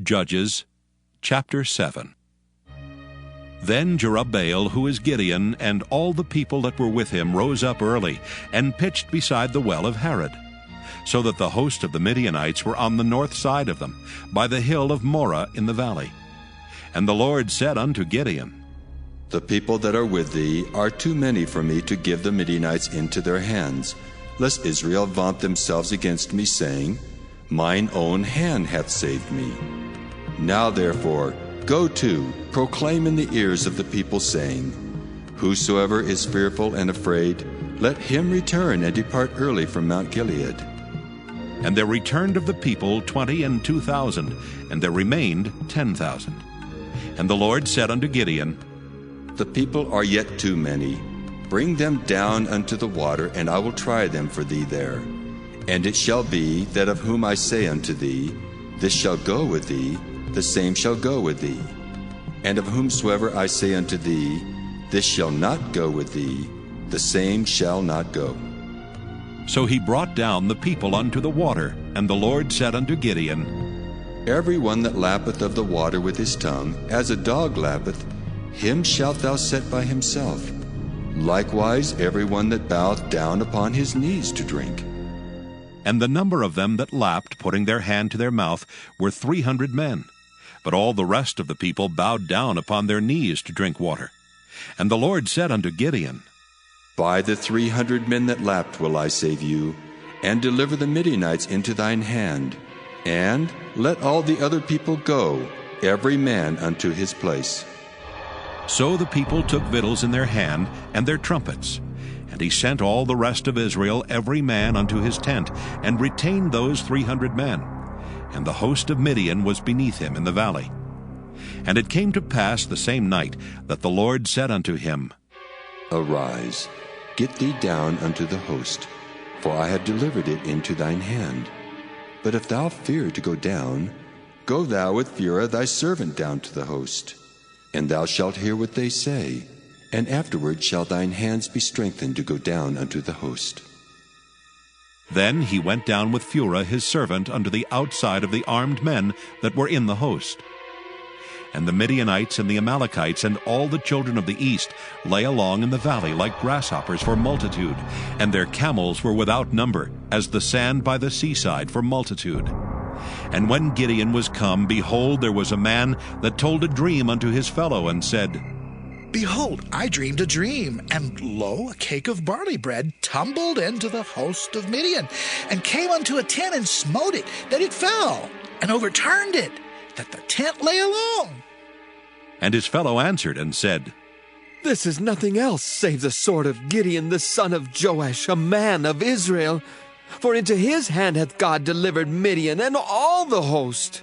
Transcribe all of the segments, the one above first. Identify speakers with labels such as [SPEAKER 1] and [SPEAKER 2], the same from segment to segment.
[SPEAKER 1] Judges chapter 7. Then Jerubbaal, who is Gideon, and all the people that were with him rose up early, and pitched beside the well of Harod, so that the host of the Midianites were on the north side of them, by the hill of Moreh in the valley. And the Lord said unto Gideon,
[SPEAKER 2] The people that are with thee are too many for me to give the Midianites into their hands, lest Israel vaunt themselves against me, saying, Mine own hand hath saved me. Now therefore, go to, proclaim in the ears of the people, saying, Whosoever is fearful and afraid, let him return and depart early from Mount Gilead.
[SPEAKER 1] And there returned of the people 22,000, and there remained 10,000. And the Lord said unto Gideon,
[SPEAKER 2] The people are yet too many. Bring them down unto the water, and I will try them for thee there. And it shall be, that of whom I say unto thee, This shall go with thee, the same shall go with thee. And of whomsoever I say unto thee, This shall not go with thee, the same shall not go.
[SPEAKER 1] So he brought down the people unto the water, and the Lord said unto Gideon,
[SPEAKER 2] Every one that lappeth of the water with his tongue, as a dog lappeth, him shalt thou set by himself. Likewise every one that boweth down upon his knees to drink.
[SPEAKER 1] And the number of them that lapped, putting their hand to their mouth, were 300 men. But all the rest of the people bowed down upon their knees to drink water. And the Lord said unto Gideon,
[SPEAKER 2] By the 300 men that lapped will I save you, and deliver the Midianites into thine hand. And let all the other people go, every man unto his place.
[SPEAKER 1] So the people took victuals in their hand, and their trumpets. And he sent all the rest of Israel, every man unto his tent, and retained those 300 men. And the host of Midian was beneath him in the valley. And it came to pass the same night, that the Lord said unto him,
[SPEAKER 2] Arise, get thee down unto the host, for I have delivered it into thine hand. But if thou fear to go down, go thou with Phurah thy servant down to the host. And thou shalt hear what they say, and afterward shall thine hands be strengthened to go down unto the host.
[SPEAKER 1] Then he went down with Phurah his servant unto the outside of the armed men that were in the host. And the Midianites and the Amalekites and all the children of the east lay along in the valley like grasshoppers for multitude, and their camels were without number, as the sand by the seaside for multitude. And when Gideon was come, behold, there was a man that told a dream unto his fellow, and said,
[SPEAKER 3] Behold, I dreamed a dream, and lo, a cake of barley bread tumbled into the host of Midian, and came unto a tent, and smote it, that it fell, and overturned it, that the tent lay alone.
[SPEAKER 1] And his fellow answered and said,
[SPEAKER 4] This is nothing else save the sword of Gideon the son of Joash, a man of Israel. For into his hand hath God delivered Midian and all the host.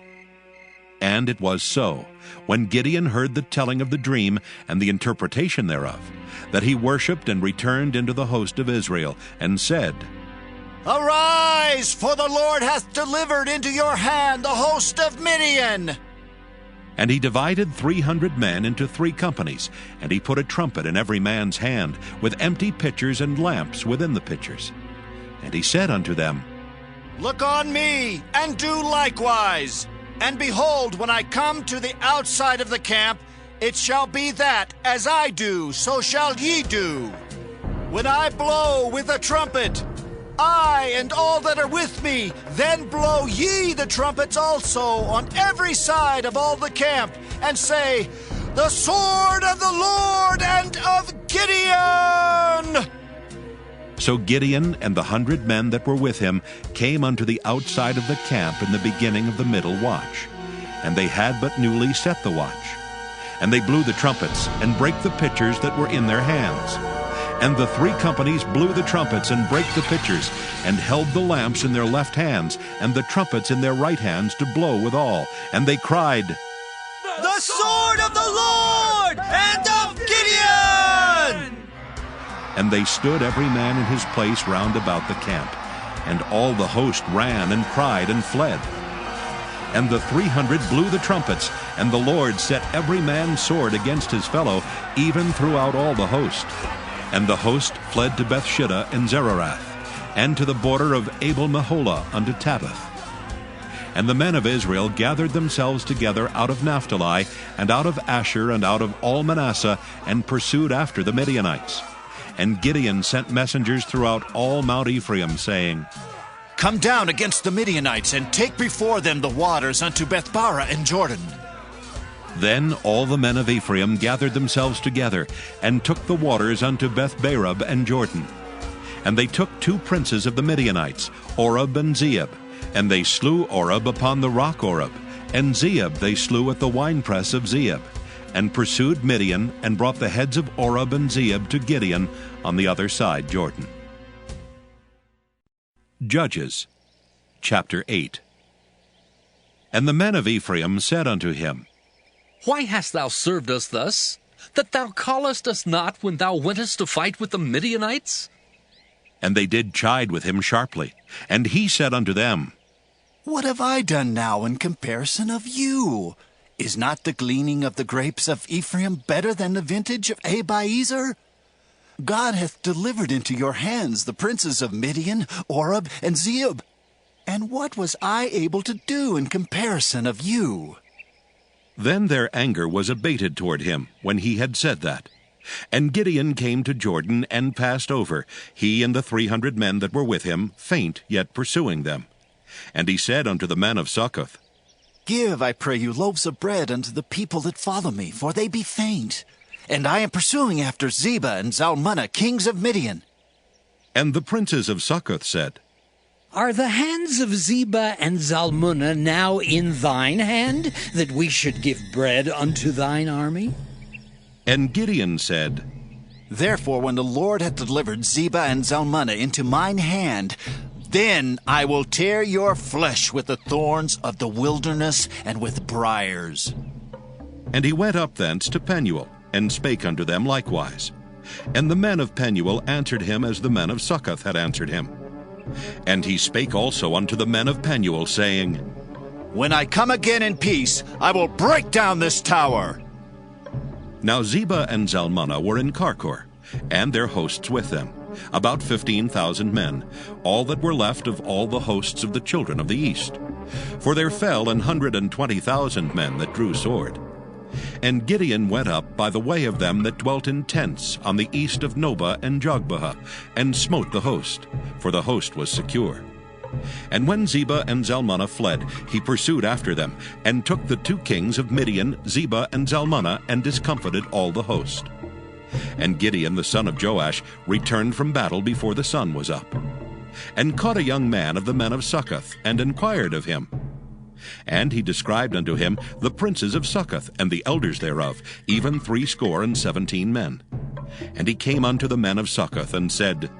[SPEAKER 1] And it was so, when Gideon heard the telling of the dream and the interpretation thereof, that he worshipped and returned into the host of Israel, and said,
[SPEAKER 5] Arise, for the Lord hath delivered into your hand the host of Midian.
[SPEAKER 1] And he divided 300 men into 3 companies, and he put a trumpet in every man's hand, with empty pitchers and lamps within the pitchers. And he said unto them,
[SPEAKER 5] Look on me, and do likewise. And behold, when I come to the outside of the camp, it shall be that, as I do, so shall ye do. When I blow with a trumpet, I and all that are with me, then blow ye the trumpets also on every side of all the camp, and say, The sword of the Lord and of Gideon!
[SPEAKER 1] So Gideon and the 100 men that were with him came unto the outside of the camp in the beginning of the middle watch. And they had but newly set the watch. And they blew the trumpets, and brake the pitchers that were in their hands. And the 3 companies blew the trumpets, and brake the pitchers, and held the lamps in their left hands, and the trumpets in their right hands to blow withal. And they cried,
[SPEAKER 5] The sword of the Lord and of Gideon!
[SPEAKER 1] And they stood every man in his place round about the camp. And all the host ran and cried and fled. And the 300 blew the trumpets, and the Lord set every man's sword against his fellow, even throughout all the host. And the host fled to Bethshittah and Zererath, and to the border of Abel-Meholah unto Tabbath. And the men of Israel gathered themselves together out of Naphtali, and out of Asher, and out of all Manasseh, and pursued after the Midianites. And Gideon sent messengers throughout all Mount Ephraim, saying,
[SPEAKER 5] Come down against the Midianites, and take before them the waters unto Bethbara and Jordan.
[SPEAKER 1] Then all the men of Ephraim gathered themselves together, and took the waters unto Bethbarab and Jordan. And they took 2 princes of the Midianites, Oreb and Zeeb. And they slew Oreb upon the rock Oreb, and Zeeb they slew at the winepress of Zeeb, and pursued Midian, and brought the heads of Oreb and Zeeb to Gideon on the other side Jordan. Judges chapter 8. And the men of Ephraim said unto him,
[SPEAKER 6] Why hast thou served us thus, that thou callest us not when thou wentest to fight with the Midianites?
[SPEAKER 1] And they did chide with him sharply. And he said unto them,
[SPEAKER 5] What have I done now in comparison of you? Is not the gleaning of the grapes of Ephraim better than the vintage of Abiezer? God hath delivered into your hands the princes of Midian, Oreb, and Zeeb. And what was I able to do in comparison of you?
[SPEAKER 1] Then their anger was abated toward him, when he had said that. And Gideon came to Jordan, and passed over, he and the 300 men that were with him, faint, yet pursuing them. And he said unto the men of Succoth,
[SPEAKER 5] Give, I pray you, loaves of bread unto the people that follow me, for they be faint. And I am pursuing after Zebah and Zalmunna, kings of Midian.
[SPEAKER 1] And the princes of Succoth said,
[SPEAKER 7] Are the hands of Zebah and Zalmunna now in thine hand, that we should give bread unto thine army?
[SPEAKER 1] And Gideon said,
[SPEAKER 5] Therefore, when the Lord hath delivered Zebah and Zalmunna into mine hand, then I will tear your flesh with the thorns of the wilderness and with briars.
[SPEAKER 1] And he went up thence to Penuel, and spake unto them likewise. And the men of Penuel answered him as the men of Succoth had answered him. And he spake also unto the men of Penuel, saying,
[SPEAKER 5] When I come again in peace, I will break down this tower.
[SPEAKER 1] Now Zebah and Zalmunna were in Karkor, and their hosts with them, about 15,000 men, all that were left of all the hosts of the children of the east. For there fell 120,000 men that drew sword. And Gideon went up by the way of them that dwelt in tents on the east of Nobah and Jogbehah, and smote the host, for the host was secure. And when Zebah and Zalmunna fled, he pursued after them, and took the 2 kings of Midian, Zebah and Zalmunna, and discomfited all the host. And Gideon the son of Joash returned from battle before the sun was up, and caught a young man of the men of Succoth, and inquired of him. And he described unto him the princes of Succoth, and the elders thereof, even 70 men. And he came unto the men of Succoth, and said,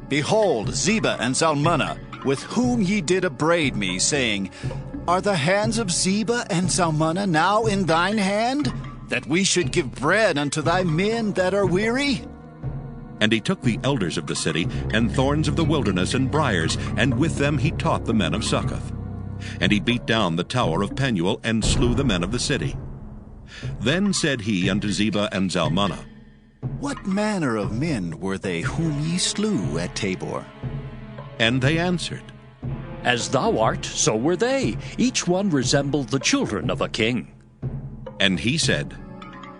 [SPEAKER 5] Behold, Zebah and Zalmunna, with whom ye did upbraid me, saying, Are the hands of Zebah and Zalmunna now in thine hand, that we should give bread unto thy men that are weary?
[SPEAKER 1] And he took the elders of the city, and thorns of the wilderness, and briars, and with them he taught the men of Succoth. And he beat down the tower of Penuel, and slew the men of the city. Then said he unto Zebah and Zalmunna,
[SPEAKER 5] What manner of men were they whom ye slew at Tabor?
[SPEAKER 1] And they answered,
[SPEAKER 6] As thou art, so were they. Each one resembled the children of a king.
[SPEAKER 1] And he said,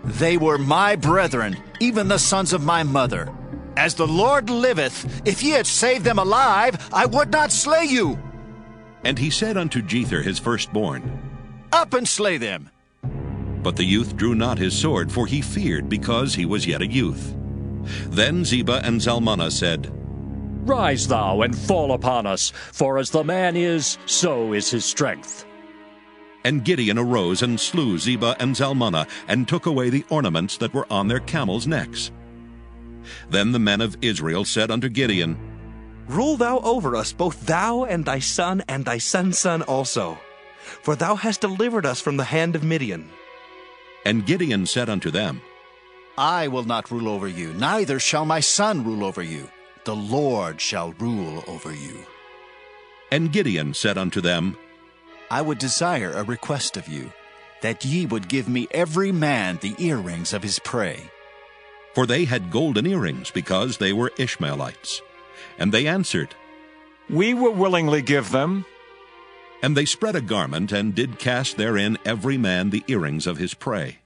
[SPEAKER 5] They were my brethren, even the sons of my mother. As the Lord liveth, if ye had saved them alive, I would not slay you.
[SPEAKER 1] And he said unto Jether his firstborn,
[SPEAKER 5] Up and slay them.
[SPEAKER 1] But the youth drew not his sword, for he feared, because he was yet a youth. Then Zebah and Zalmunna said,
[SPEAKER 6] Rise thou and fall upon us, for as the man is, so is his strength.
[SPEAKER 1] And Gideon arose and slew Zebah and Zalmunna, and took away the ornaments that were on their camels' necks. Then the men of Israel said unto Gideon,
[SPEAKER 8] Rule thou over us, both thou and thy son's son also, for thou hast delivered us from the hand of Midian.
[SPEAKER 1] And Gideon said unto them,
[SPEAKER 5] I will not rule over you, neither shall my son rule over you. The Lord shall rule over you.
[SPEAKER 1] And Gideon said unto them,
[SPEAKER 5] I would desire a request of you, that ye would give me every man the earrings of his prey.
[SPEAKER 1] For they had golden earrings, because they were Ishmaelites. And they answered,
[SPEAKER 9] We will willingly give them.
[SPEAKER 1] And they spread a garment, and did cast therein every man the earrings of his prey.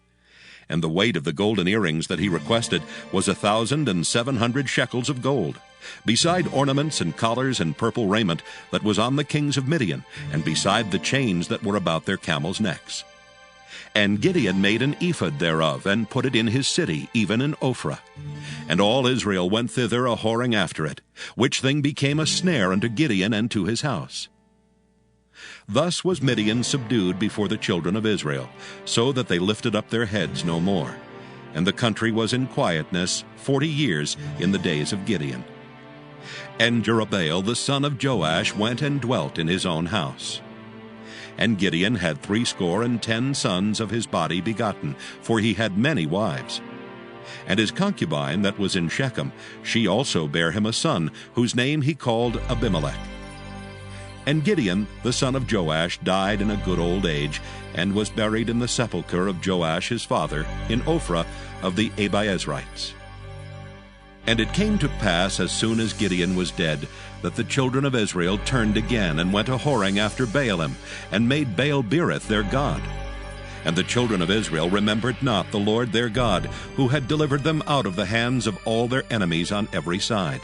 [SPEAKER 1] And the weight of the golden earrings that he requested was 1,700 shekels of gold, beside ornaments and collars and purple raiment that was on the kings of Midian, and beside the chains that were about their camels' necks. And Gideon made an ephod thereof, and put it in his city, even in Ophrah. And all Israel went thither a-whoring after it, which thing became a snare unto Gideon and to his house. Thus was Midian subdued before the children of Israel, so that they lifted up their heads no more. And the country was in quietness 40 years in the days of Gideon. And Jerubbaal the son of Joash went and dwelt in his own house. And Gideon had 70 sons of his body begotten, for he had many wives. And his concubine that was in Shechem, she also bare him a son, whose name he called Abimelech. And Gideon the son of Joash died in a good old age, and was buried in the sepulchre of Joash his father, in Ophrah of the Abiezrites. And it came to pass, as soon as Gideon was dead, that the children of Israel turned again, and went a-whoring after Baalim, and made Baal-berith their god. And the children of Israel remembered not the Lord their God, who had delivered them out of the hands of all their enemies on every side.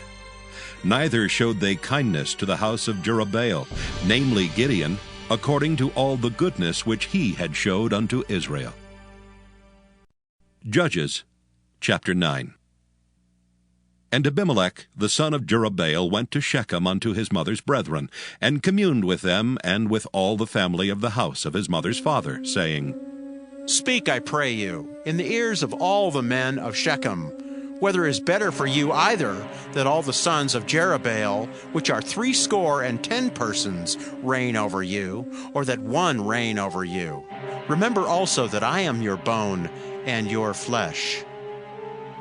[SPEAKER 1] Neither showed they kindness to the house of Jerubbaal, namely Gideon, according to all the goodness which he had showed unto Israel. Judges chapter 9. And Abimelech the son of Jerubbaal went to Shechem unto his mother's brethren, and communed with them and with all the family of the house of his mother's father, saying,
[SPEAKER 9] Speak, I pray you, in the ears of all the men of Shechem, whether it is better for you either that all the sons of Jerubbaal, which are 70 persons, reign over you, or that one reign over you. Remember also that I am your bone and your flesh.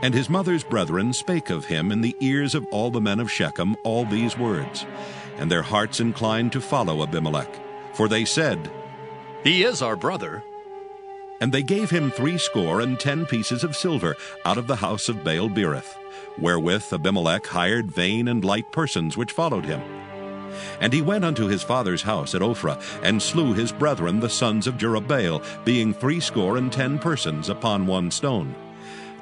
[SPEAKER 1] And his mother's brethren spake of him in the ears of all the men of Shechem all these words. And their hearts inclined to follow Abimelech. For they said,
[SPEAKER 6] He is our brother.
[SPEAKER 1] And they gave him 70 pieces of silver out of the house of Baal-berith, wherewith Abimelech hired vain and light persons which followed him. And he went unto his father's house at Ophrah, and slew his brethren the sons of Jerubbaal, being 70 persons upon one stone.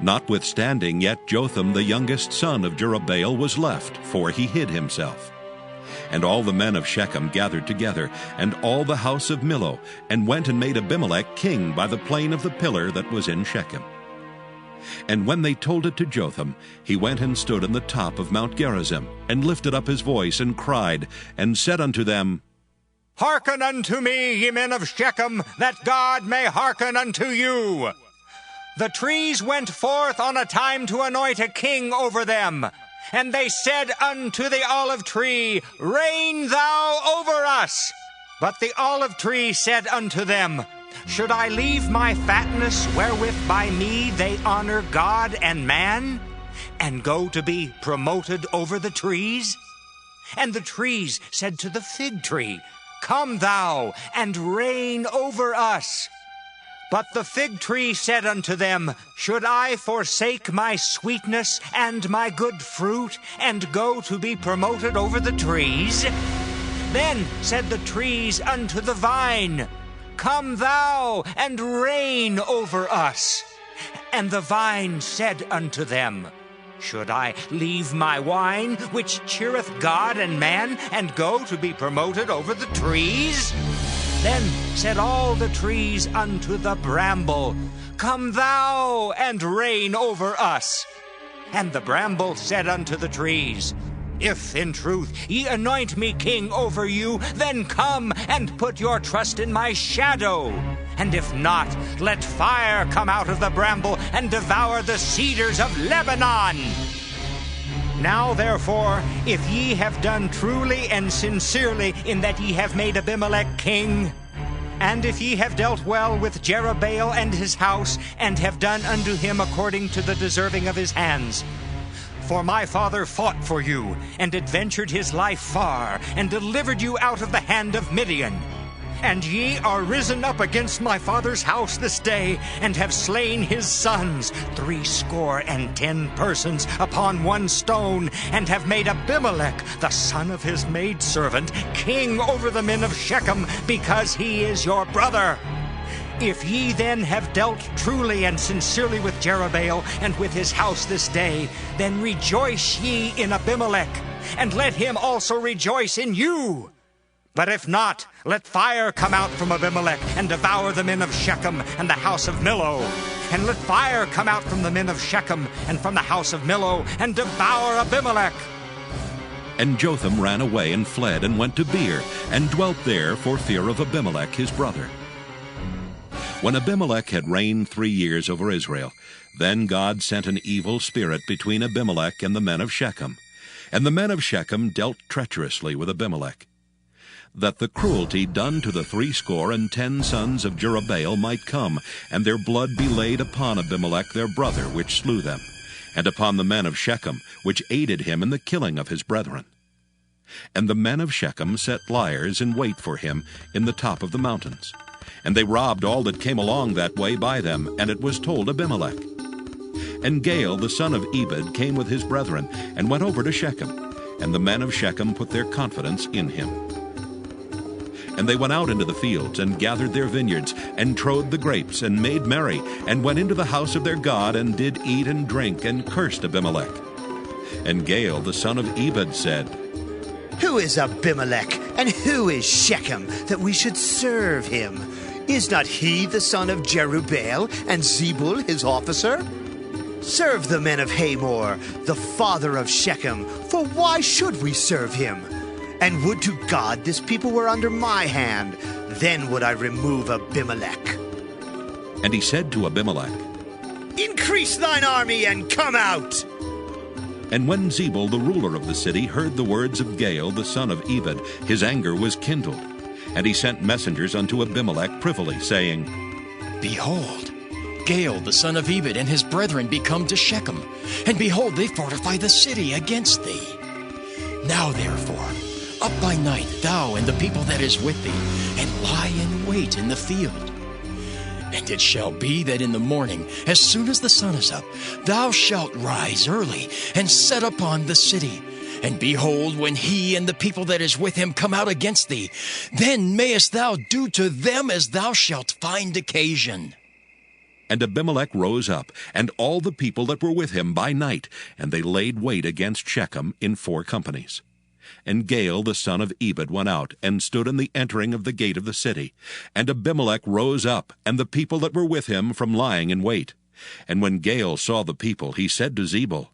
[SPEAKER 1] Notwithstanding, yet Jotham the youngest son of Jerubbaal was left, for he hid himself. And all the men of Shechem gathered together, and all the house of Millo, and went and made Abimelech king by the plain of the pillar that was in Shechem. And when they told it to Jotham, he went and stood on the top of Mount Gerizim, and lifted up his voice, and cried, and said unto them,
[SPEAKER 5] Hearken unto me, ye men of Shechem, that God may hearken unto you. The trees went forth on a time to anoint a king over them. And they said unto the olive tree, Reign thou over us. But the olive tree said unto them, Should I leave my fatness wherewith by me they honor God and man, and go to be promoted over the trees? And the trees said to the fig tree, Come thou and reign over us. But the fig tree said unto them, Should I forsake my sweetness and my good fruit, and go to be promoted over the trees? Then said the trees unto the vine, Come thou and reign over us. And the vine said unto them, Should I leave my wine, which cheereth God and man, and go to be promoted over the trees? Then said all the trees unto the bramble, Come thou and reign over us. And the bramble said unto the trees, If in truth ye anoint me king over you, then come and put your trust in my shadow. And if not, let fire come out of the bramble and devour the cedars of Lebanon. Now therefore, if ye have done truly and sincerely in that ye have made Abimelech king, and if ye have dealt well with Jerubbaal and his house, and have done unto him according to the deserving of his hands, for my father fought for you, and adventured his life far, and delivered you out of the hand of Midian. And ye are risen up against my father's house this day, and have slain his sons, 70 persons, upon one stone, and have made Abimelech, the son of his maidservant, king over the men of Shechem, because he is your brother. If ye then have dealt truly and sincerely with Jerubbaal and with his house this day, then rejoice ye in Abimelech, and let him also rejoice in you. But if not, let fire come out from Abimelech and devour the men of Shechem and the house of Millo. And let fire come out from the men of Shechem and from the house of Millo and devour Abimelech.
[SPEAKER 1] And Jotham ran away and fled and went to Beer, and dwelt there for fear of Abimelech his brother. When Abimelech had reigned 3 years over Israel, then God sent an evil spirit between Abimelech and the men of Shechem. And the men of Shechem dealt treacherously with Abimelech, that the cruelty done to the 70 sons of Jerubbaal might come, and their blood be laid upon Abimelech their brother, which slew them, and upon the men of Shechem, which aided him in the killing of his brethren. And the men of Shechem set liers in wait for him in the top of the mountains. And they robbed all that came along that way by them, and it was told Abimelech. And Gaal the son of Ebed came with his brethren, and went over to Shechem, and the men of Shechem put their confidence in him. And they went out into the fields, and gathered their vineyards, and trode the grapes, and made merry, and went into the house of their God, and did eat and drink, and cursed Abimelech. And Gaal the son of Ebed said,
[SPEAKER 10] Who is Abimelech, and who is Shechem, that we should serve him? Is not he the son of Jerubbaal, and Zebul his officer? Serve the men of Hamor, the father of Shechem, for why should we serve him? And would to God this people were under my hand, then would I remove Abimelech.
[SPEAKER 1] And he said to Abimelech,
[SPEAKER 10] Increase thine army, and come out.
[SPEAKER 1] And when Zebul the ruler of the city heard the words of Gaal the son of Ebed, his anger was kindled. And he sent messengers unto Abimelech privily, saying,
[SPEAKER 11] Behold, Gaal the son of Ebed and his brethren be come to Shechem, and behold, they fortify the city against thee. Now therefore, up by night, thou and the people that is with thee, and lie in wait in the field. And it shall be that in the morning, as soon as the sun is up, thou shalt rise early, and set upon the city. And behold, when he and the people that is with him come out against thee, then mayest thou do to them as thou shalt find occasion.
[SPEAKER 1] And Abimelech rose up, and all the people that were with him by night, and they laid wait against Shechem in 4 companies. And Gaal the son of Ebed went out, and stood in the entering of the gate of the city. And Abimelech rose up, and the people that were with him from lying in wait. And when Gaal saw the people, he said to Zebul,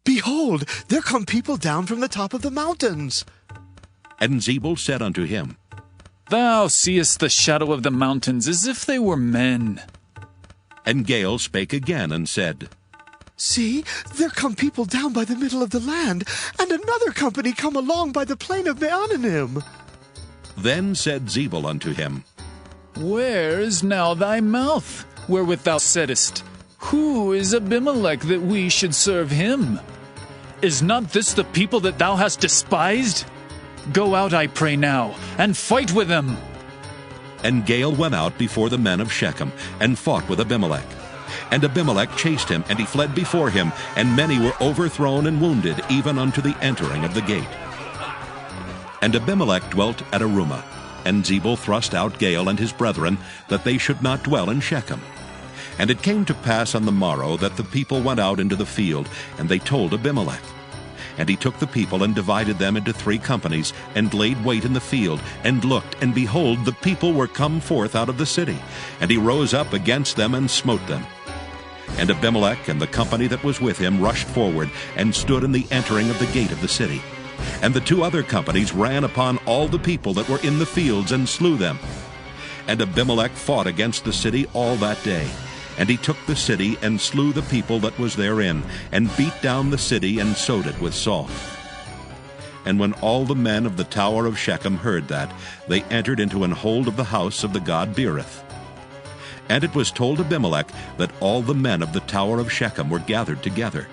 [SPEAKER 10] Behold, there come people down from the top of the mountains.
[SPEAKER 1] And Zebul said unto him,
[SPEAKER 12] Thou seest the shadow of the mountains as if they were men.
[SPEAKER 1] And Gaal spake again and said,
[SPEAKER 10] See, there come people down by the middle of the land, and another company come along by the plain of Meonanim.
[SPEAKER 1] Then said Zebul unto him,
[SPEAKER 12] Where is now thy mouth, wherewith thou saidst, Who is Abimelech that we should serve him? Is not this the people that thou hast despised? Go out, I pray now, and fight with them.
[SPEAKER 1] And Gaal went out before the men of Shechem, and fought with Abimelech. And Abimelech chased him, and he fled before him, and many were overthrown and wounded, even unto the entering of the gate. And Abimelech dwelt at Arumah, and Zebul thrust out Gaal and his brethren, that they should not dwell in Shechem. And it came to pass on the morrow that the people went out into the field, and they told Abimelech. And he took the people and divided them into 3 companies, and laid wait in the field, and looked, and behold, the people were come forth out of the city. And he rose up against them and smote them. And Abimelech and the company that was with him rushed forward, and stood in the entering of the gate of the city. And the 2 other companies ran upon all the people that were in the fields, and slew them. And Abimelech fought against the city all that day. And he took the city, and slew the people that was therein, and beat down the city, and sowed it with salt. And when all the men of the tower of Shechem heard that, they entered into an hold of the house of the god Beerith. And it was told Abimelech that all the men of the tower of Shechem were gathered together.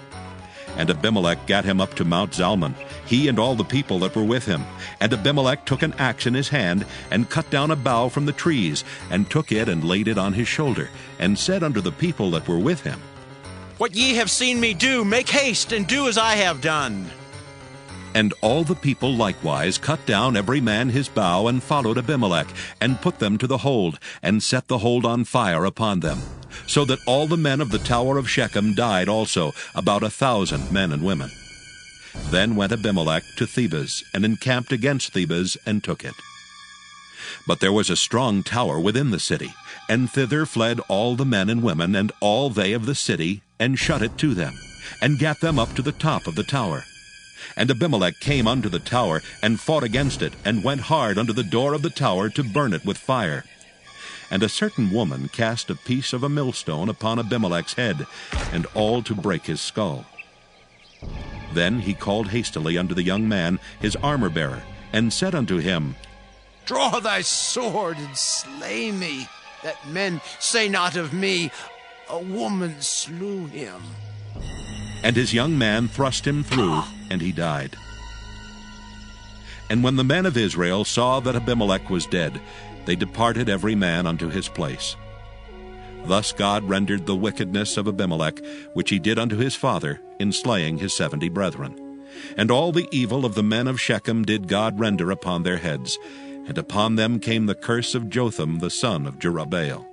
[SPEAKER 1] And Abimelech gat him up to Mount Zalmon, he and all the people that were with him. And Abimelech took an axe in his hand, and cut down a bough from the trees, and took it and laid it on his shoulder, and said unto the people that were with him,
[SPEAKER 9] What ye have seen me do, make haste and do as I have done.
[SPEAKER 1] And all the people likewise cut down every man his bough, and followed Abimelech, and put them to the hold, and set the hold on fire upon them. So that all the men of the tower of Shechem died also, about 1,000 men and women. Then went Abimelech to Thebez, and encamped against Thebez, and took it. But there was a strong tower within the city, and thither fled all the men and women, and all they of the city, and shut it to them, and gat them up to the top of the tower. And Abimelech came unto the tower, and fought against it, and went hard unto the door of the tower to burn it with fire. And a certain woman cast a piece of a millstone upon Abimelech's head, and all to break his skull. Then he called hastily unto the young man his armor-bearer, and said unto him,
[SPEAKER 9] Draw thy sword and slay me, that men say not of me, A woman slew him.
[SPEAKER 1] And his young man thrust him through, and he died. And when the men of Israel saw that Abimelech was dead, they departed every man unto his place. Thus God rendered the wickedness of Abimelech, which he did unto his father, in slaying his 70 brethren. And all the evil of the men of Shechem did God render upon their heads, and upon them came the curse of Jotham the son of Jerubbaal.